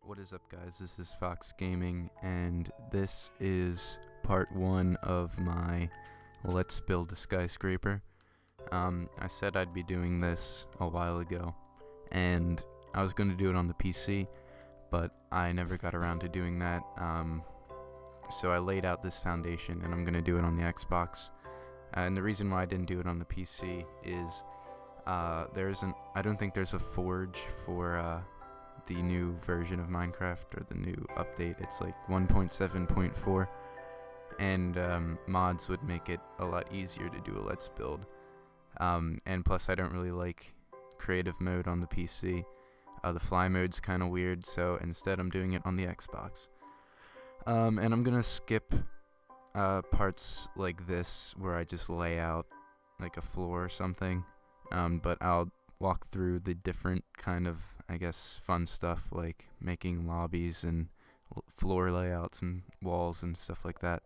What is up, guys? This is Fox Gaming, and this is part 1 of my Let's Build a Skyscraper. I said I'd be doing this a while ago, and I was going to do it on the PC, but I never got around to doing that, so I laid out this foundation, and I'm going to do it on the Xbox. And the reason why I didn't do it on the PC is I don't think there's a forge for the new version of Minecraft, or the new update. It's like 1.7.4, and mods would make it a lot easier to do a Let's Build. And plus, I don't really like creative mode on the PC. The fly mode's kind of weird, so instead I'm doing it on the Xbox. And I'm gonna skip parts like this where I just lay out like a floor or something, but I'll walk through the different kind of, I guess, fun stuff like making lobbies and floor layouts and walls and stuff like that.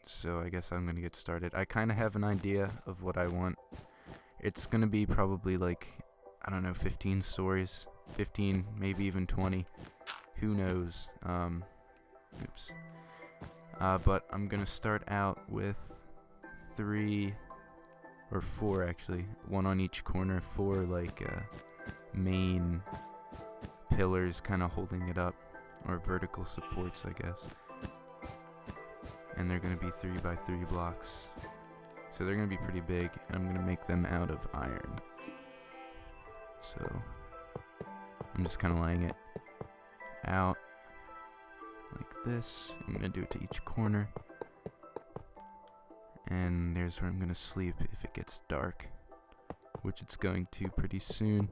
So I guess I'm gonna get started. I kind of have an idea of what I want. It's gonna be probably like, I don't know, 15 stories, 15, maybe even 20. Who knows? But I'm gonna start out with 3 or 4 actually, one on each corner, 4 like main pillars kind of holding it up, or vertical supports, I guess. And they're going to be 3 by 3 blocks, so they're going to be pretty big, and I'm going to make them out of iron. So I'm just kind of laying it out like this. I'm going to do it to each corner, and there's where I'm going to sleep if it gets dark, which it's going to pretty soon.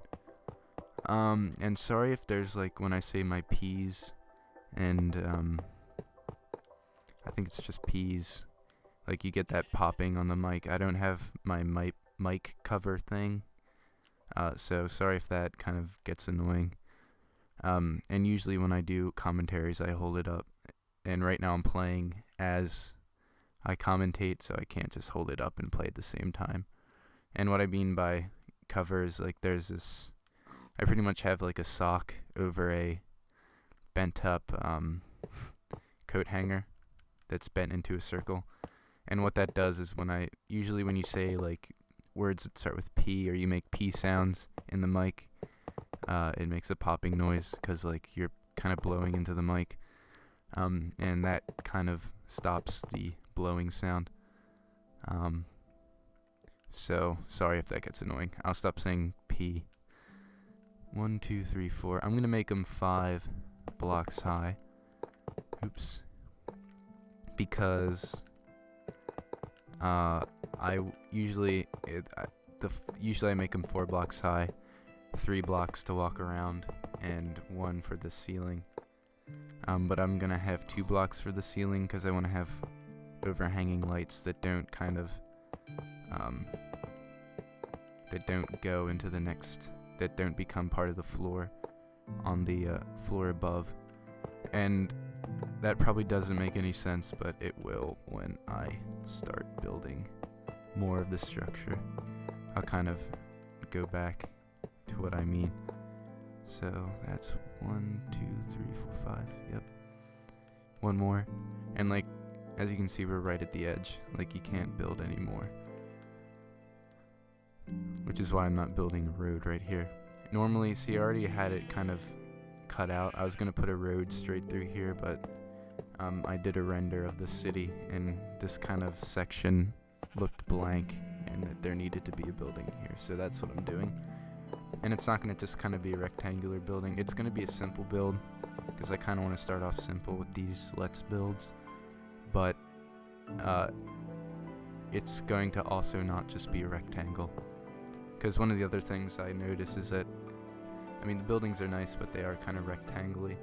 And sorry if there's, like, when I say my P's, and I think it's just P's, like you get that popping on the mic. I don't have my mic cover thing, so sorry if that kind of gets annoying. And usually when I do commentaries, I hold it up, and right now I'm playing as I commentate, so I can't just hold it up and play at the same time. And what I mean by cover is, like, there's this, I pretty much have like a sock over a bent up coat hanger that's bent into a circle. And what that does is, when you say like words that start with P, or you make P sounds in the mic, it makes a popping noise, because like you're kind of blowing into the mic, and that kind of stops the blowing sound. So sorry if that gets annoying. I'll stop saying P. 1, 2, 3, 4. I'm gonna make them 5 blocks high. Oops. Because usually I make them 4 blocks high, 3 blocks to walk around, and 1 for the ceiling. But I'm gonna have 2 blocks for the ceiling, because I want to have overhanging lights that don't kind of that don't go into the next, that don't become part of the floor on the floor above. And that probably doesn't make any sense, but it will when I start building more of the structure. I'll kind of go back to what I mean. So that's 1, 2, 3, 4, 5. Yep. 1 more. And like, as you can see, we're right at the edge. Like, you can't build anymore, which is why I'm not building a road right here. Normally, see, I already had it kind of cut out. I was going to put a road straight through here, but I did a render of the city, and this kind of section looked blank, and that there needed to be a building here, so that's what I'm doing. And it's not going to just kind of be a rectangular building. It's going to be a simple build, because I kind of want to start off simple with these Let's Builds, but it's going to also not just be a rectangle. Because one of the other things I notice is that, I mean, the buildings are nice, but they are kind of rectangular,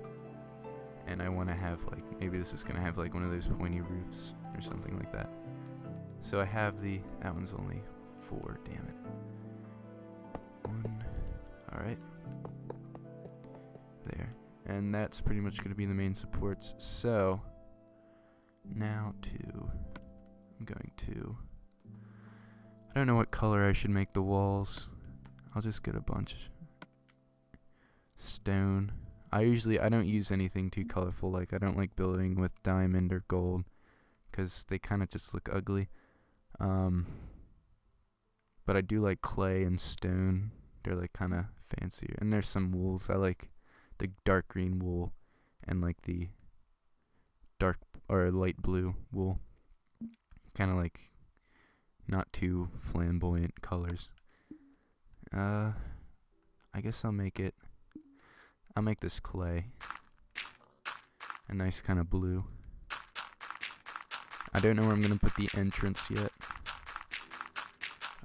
and I want to have, like, maybe this is going to have like one of those pointy roofs or something like that. So I have that one's only 4, damn it. 1, alright. There. And that's pretty much going to be the main supports. So, now I'm going to, I don't know what color I should make the walls. I'll just get a bunch. Stone. I don't use anything too colorful. Like, I don't like building with diamond or gold, because they kind of just look ugly. But I do like clay and stone. They're like kind of fancier. And there's some wools. I like the dark green wool and like the dark or light blue wool. Kind of like not too flamboyant colors. I guess I'll make this clay. A nice kind of blue. I don't know where I'm going to put the entrance yet.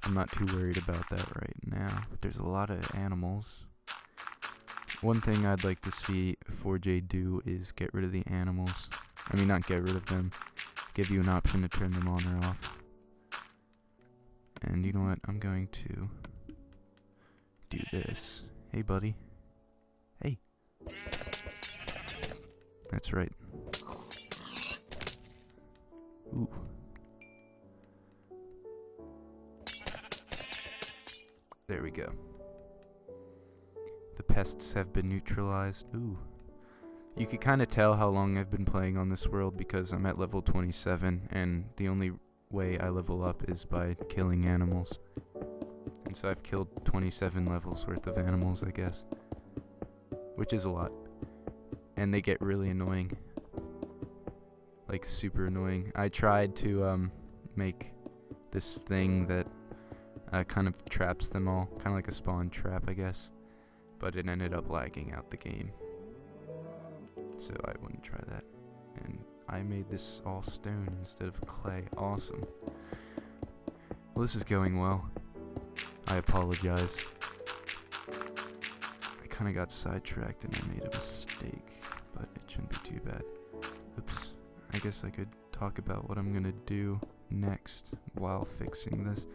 I'm not too worried about that right now. But there's a lot of animals. One thing I'd like to see 4J do is get rid of the animals. I mean, not get rid of them. Give you an option to turn them on or off. And you know what? I'm going to do this. Hey, buddy. Hey. That's right. Ooh. There we go. The pests have been neutralized. Ooh. You could kind of tell how long I've been playing on this world because I'm at level 27, and the only way I level up is by killing animals. And so I've killed 27 levels worth of animals, I guess. Which is a lot. And they get really annoying. Like, super annoying. I tried to make this thing that kind of traps them all. Kind of like a spawn trap, I guess. But it ended up lagging out the game. So I wouldn't try that. And I made this all stone instead of clay. Awesome. Well, this is going well. I apologize. I kind of got sidetracked and I made a mistake. But it shouldn't be too bad. Oops. I guess I could talk about what I'm gonna do next while fixing this.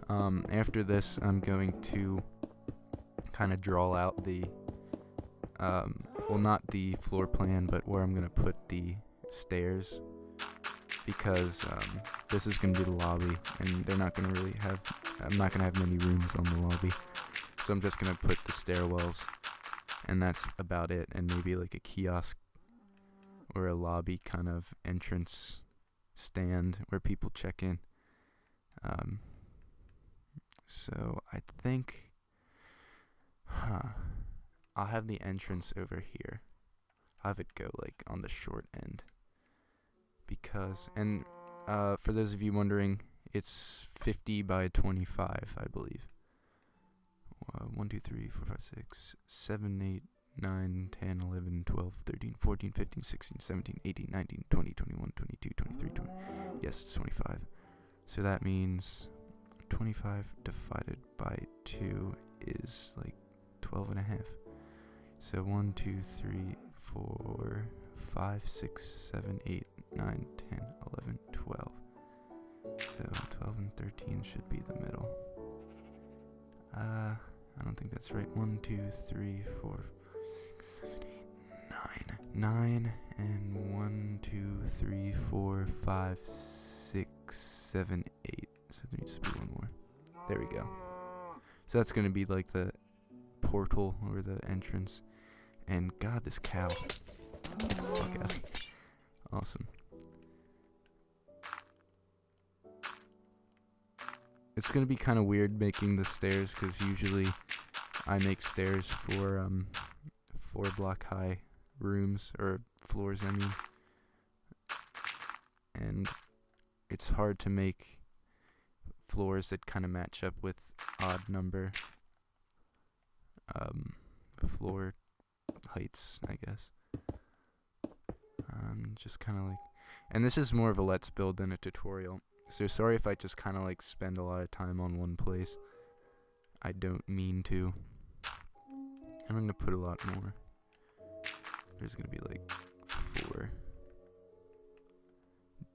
After this, I'm going to kind of draw out the, well, not the floor plan, but where I'm gonna put the stairs, because this is gonna be the lobby, and they're not gonna really have. I'm not gonna have many rooms on the lobby, so I'm just gonna put the stairwells, and that's about it, and maybe like a kiosk or a lobby kind of entrance stand where people check in. So I think, I'll have the entrance over here. I'll have it go like on the short end. Because, and for those of you wondering, it's 50 by 25, I believe. 1, 2, 3, 4, 5, 6, 7, 8, 9, 10, 11, 12, 13, 14, 15, 16, 17, 18, 19, 20, 21, 22, 23, 20. Yes, it's 25. So that means 25 divided by 2 is like 12 and a half. So 1, 2, 3, 4, 5, 6, 7, 8, 9, 10, 11, 12. So 12 and 13 should be the middle. I don't think that's right. 1, 2, 3, 4, 6, 7, 8, 9. 9 and 1, 2, 3, 4, 5, 6, 7, 8. So there needs to be one more. There we go. So that's going to be like the portal or the entrance. And God, this cow. Get the fuck out. Awesome. It's going to be kind of weird making the stairs, because usually I make stairs for 4-block high rooms, or floors, I mean. And it's hard to make floors that kind of match up with odd number floor heights, I guess. Just kind of like, and this is more of a let's build than a tutorial, so sorry if I just kind of like spend a lot of time on one place. I don't mean to. And I'm gonna put a lot more. There's gonna be like 4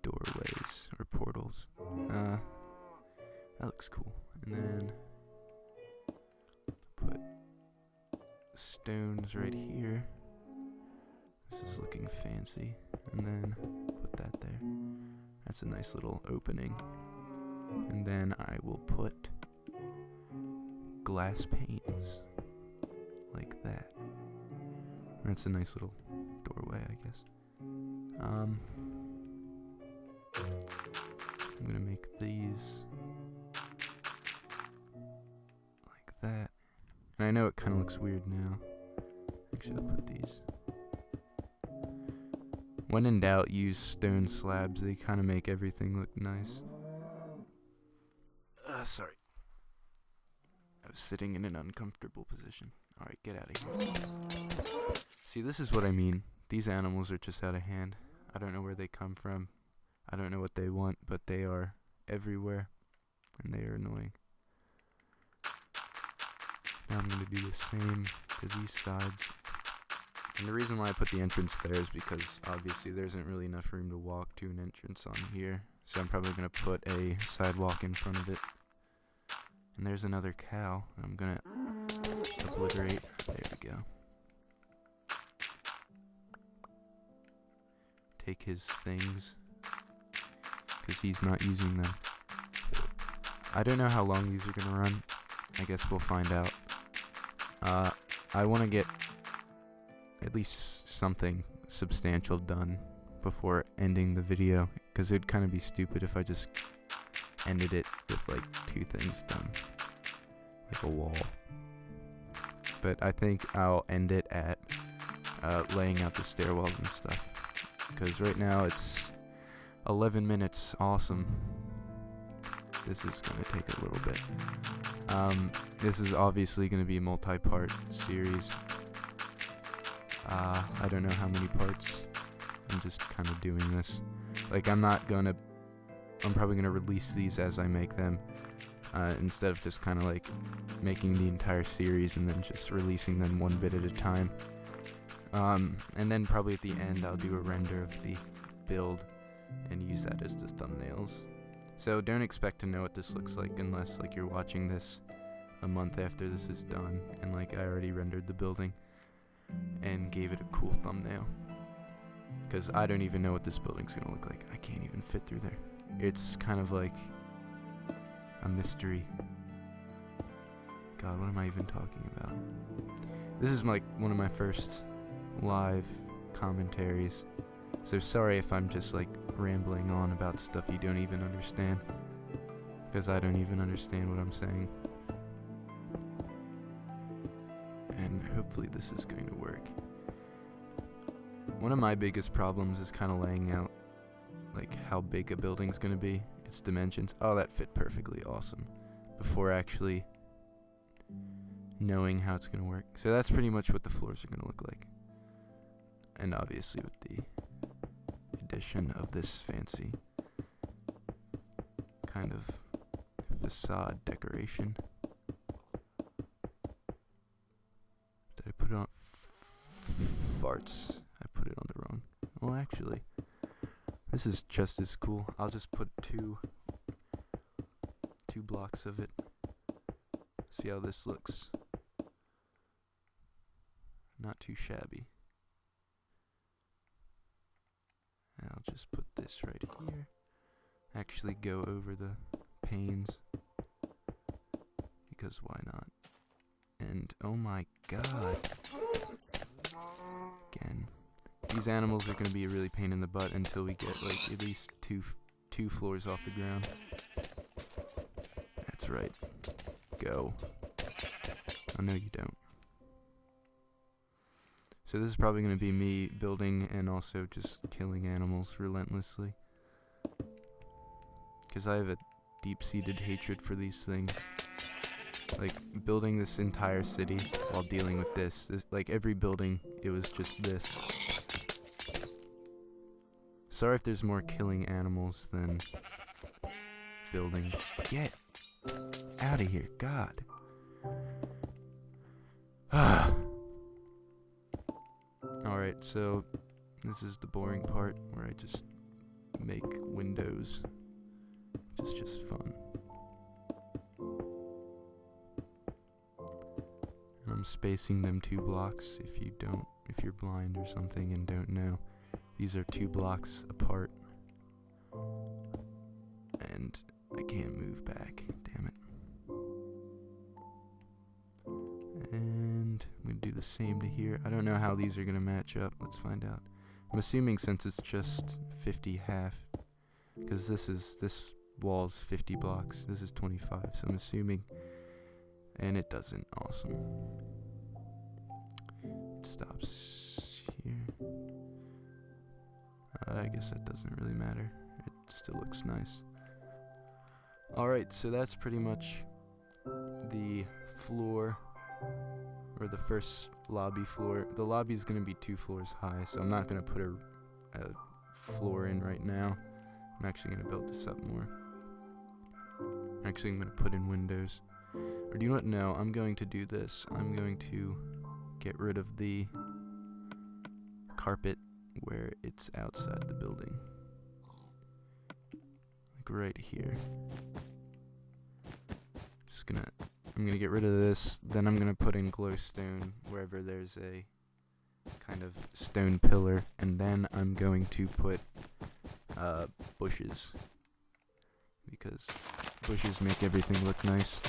doorways or portals. That looks cool. And then put stones right here. This is looking fancy. And then put that there. That's a nice little opening. And then I will put glass panes like that That's a nice little doorway, I guess. I'm gonna make these like that. And I know it kind of looks weird now. Actually, I'll put these. When in doubt, use stone slabs. They kind of make everything look nice. Sorry. I was sitting in an uncomfortable position. Alright, get out of here. See, this is what I mean. These animals are just out of hand. I don't know where they come from. I don't know what they want, but they are everywhere. And they are annoying. Now I'm going to do the same to these sides. And the reason why I put the entrance there is because obviously there isn't really enough room to walk to an entrance on here. So I'm probably going to put a sidewalk in front of it. And there's another cow. I'm going to obliterate. There we go. Take his things, because he's not using them. I don't know how long these are going to run. I guess we'll find out. I want to get at least something substantial done before ending the video, because it'd kind of be stupid if I just ended it with like 2 things done, like a wall. But I think I'll end it at laying out the stairwells and stuff, because right now it's 11 minutes. Awesome. This is going to take a little bit. This is obviously going to be a multi-part series. I don't know how many parts. I'm just kind of doing this. Like, I'm probably gonna release these as I make them, instead of just kind of like making the entire series and then just releasing them one bit at a time. And then probably at the end I'll do a render of the build and use that as the thumbnails. So don't expect to know what this looks like unless like you're watching this a month after this is done and like I already rendered the building and gave it a cool thumbnail. Because I don't even know what this building's gonna look like. I can't even fit through there. It's kind of like a mystery. God, what am I even talking about? This is like one of my first live commentaries. So sorry if I'm just like rambling on about stuff you don't even understand. Because I don't even understand what I'm saying. And hopefully this is going to work. One of my biggest problems is kind of laying out like how big a building's gonna be, its dimensions. Oh, that fit perfectly, awesome. Before actually knowing how it's gonna work. So that's pretty much what the floors are gonna look like. And obviously with the addition of this fancy kind of facade decoration. Did I put it on farts? I put it on the wrong. Well, actually, this is just as cool. I'll just put two blocks of it. See how this looks. Not too shabby. And I'll just put this right here. Actually go over the panes. Because why not? And oh my god. Again. These animals are going to be a really pain in the butt until we get like at least two floors off the ground. That's right. Go. Oh no you don't. So this is probably going to be me building and also just killing animals relentlessly. Because I have a deep-seated hatred for these things. Like, building this entire city while dealing with this. Like, every building, it was just this. Sorry if there's more killing animals than building. Get out of here, God. Alright, so this is the boring part where I just make windows, which is just fun. And I'm spacing them 2 blocks if you're blind or something and don't know. These are 2 blocks apart. And I can't move back, damn it. And I'm gonna do the same to here. I don't know how these are gonna match up. Let's find out. I'm assuming since it's just 50 half, because this wall's 50 blocks. This is 25, so I'm assuming. And it doesn't. Awesome. It stops here. I guess that doesn't really matter. It still looks nice. Alright, so that's pretty much the floor, or the first lobby floor. The lobby's going to be 2 floors high, so I'm not going to put a floor in right now. I'm actually going to build this up more. Actually, I'm going to put in windows. Or do you know what? No, I'm going to do this. I'm going to get rid of the carpet where it's outside the building. Like right here. I'm gonna get rid of this, then I'm gonna put in glowstone wherever there's a kind of stone pillar, and then I'm going to put bushes, because bushes make everything look nice.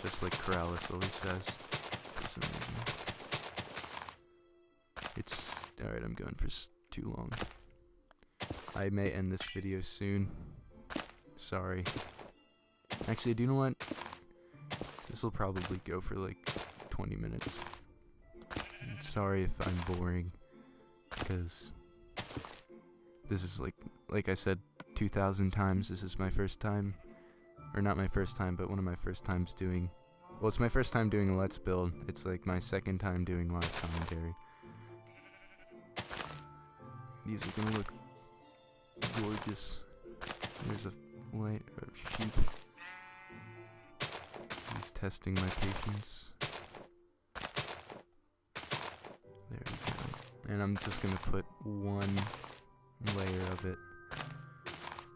Just like Corrales always says, for some reason. It's alright, I'm going for too long. I may end this video soon. Sorry. Actually, do you know what? This will probably go for like 20 minutes. I'm sorry if I'm boring, because this is like I said 2,000 times, this is my first time, or not my first time, but one of my first times doing, well, it's my first time doing a Let's Build. It's like my second time doing live commentary. These are gonna look gorgeous. There's a light of sheep. He's testing my patience. There we go. And I'm just gonna put one layer of it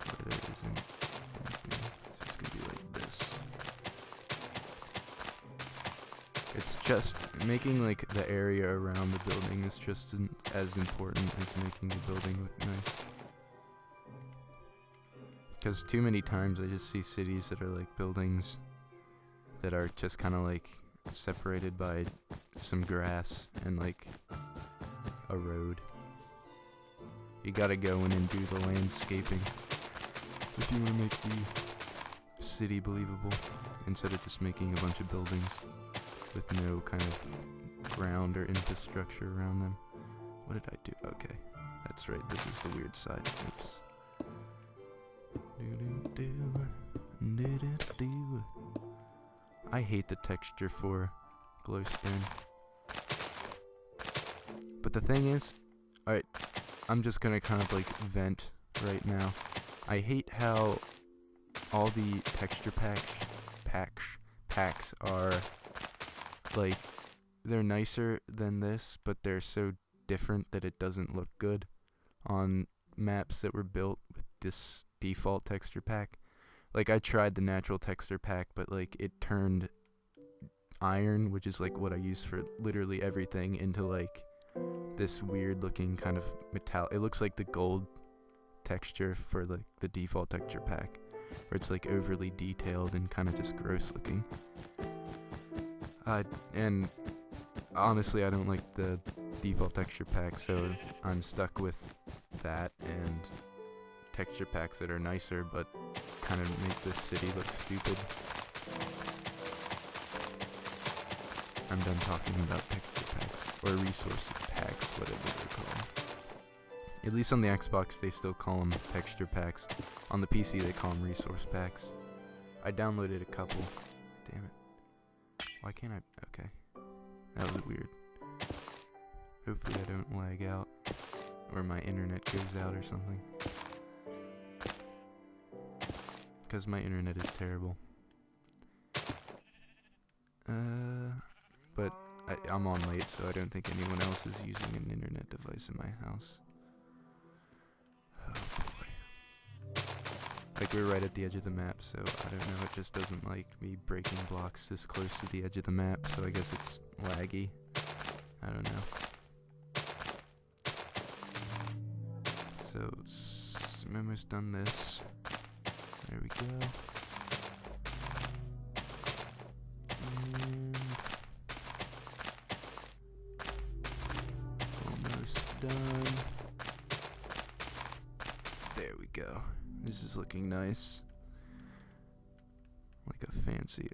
where there isn't anything. So it's gonna be like this. It's just making like the area around the building is just as important as making the building look nice. Because too many times I just see cities that are like buildings that are just kind of like separated by some grass and like a road. You gotta go in and do the landscaping if you want to make the city believable, instead of just making a bunch of buildings with no kind of ground or infrastructure around them. What did I do? Okay, that's right, this is the weird side. Oops. I hate the texture for glowstone. But the thing is, alright, I'm just gonna kind of like vent right now. I hate how all the texture packs are like, they're nicer than this, but they're so different that it doesn't look good on maps that were built with this default texture pack. Like, I tried the natural texture pack, but like it turned iron, which is like what I use for literally everything, into like this weird looking kind of metal. It looks like the gold texture for like the default texture pack, where it's like overly detailed and kind of just gross looking. And honestly, I don't like the default texture pack, so I'm stuck with that and texture packs that are nicer but kind of make this city look stupid. I'm done talking about texture packs, or resource packs, whatever they're called. At least on the Xbox they still call them texture packs. On the PC they call them resource packs. I downloaded a couple. Damn it. Why can't I? Okay. That was weird. Hopefully I don't lag out, or my internet goes out or something. Because my internet is terrible. But I'm on late, so I don't think anyone else is using an internet device in my house. Oh boy. Like, we're right at the edge of the map, so I don't know, it just doesn't like me breaking blocks this close to the edge of the map, so I guess it's laggy. I don't know. So, I'm almost done this. There we go. And almost done. There we go. This is looking nice. Like a fancy,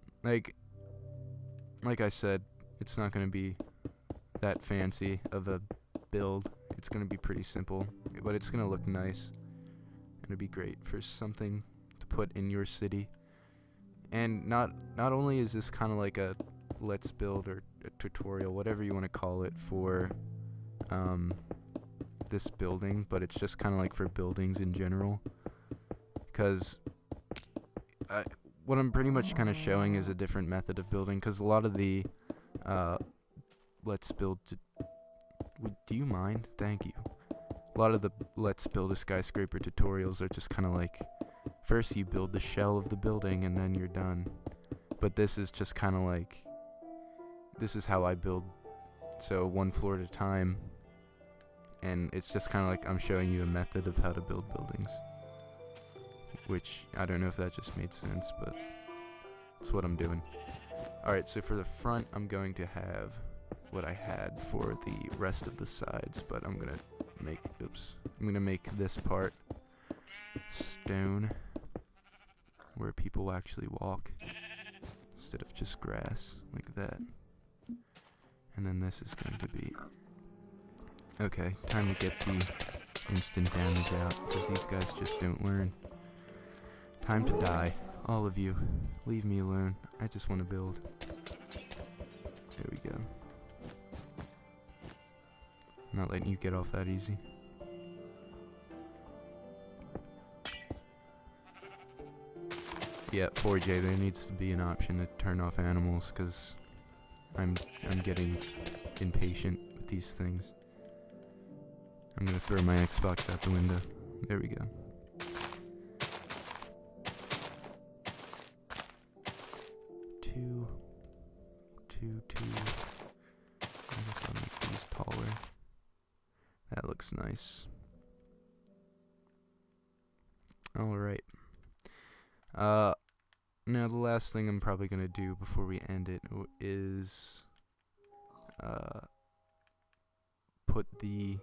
like I said, it's not going to be that fancy of a build. It's going to be pretty simple, but it's going to look nice. It'll be great for something to put in your city. And not only is this kind of like a let's build or a tutorial, whatever you want to call it, for this building, but it's just kind of like for buildings in general. Because what I'm pretty much kind of showing is a different method of building, because a lot of the let's build do you mind? Thank you. A lot of the let's build a skyscraper tutorials are just kind of like, first you build the shell of the building and then you're done. But this is just kind of like, this is how I build, so one floor at a time, and it's just kind of like I'm showing you a method of how to build buildings. Which, I don't know if that just made sense, but it's what I'm doing. Alright, so for the front, I'm going to have what I had for the rest of the sides, but I'm gonna make this part stone, where people actually walk, instead of just grass, like that. And then this is going to be... Okay, time to get the instant damage out, because these guys just don't learn. Time to die. All of you. Leave me alone. I just want to build. There we go. I'm not letting you get off that easy. Yeah, 4J, there needs to be an option to turn off animals, because I'm getting impatient with these things. I'm gonna throw my Xbox out the window. There we go. Two. I guess I'll make these taller. That looks nice. Alright. Now the last thing I'm probably gonna do before we end it is put the...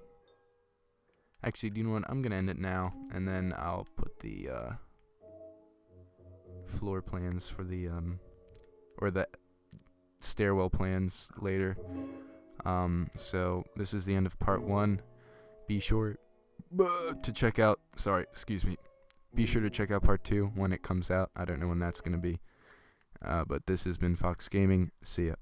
Actually, do you know what? I'm gonna end it now, and then I'll put the floor plans for the or the stairwell plans later. So this is the end of part 1. Be sure to check out, be sure to check out part 2 when it comes out. I don't know when that's gonna be, but this has been Fox Gaming. See ya.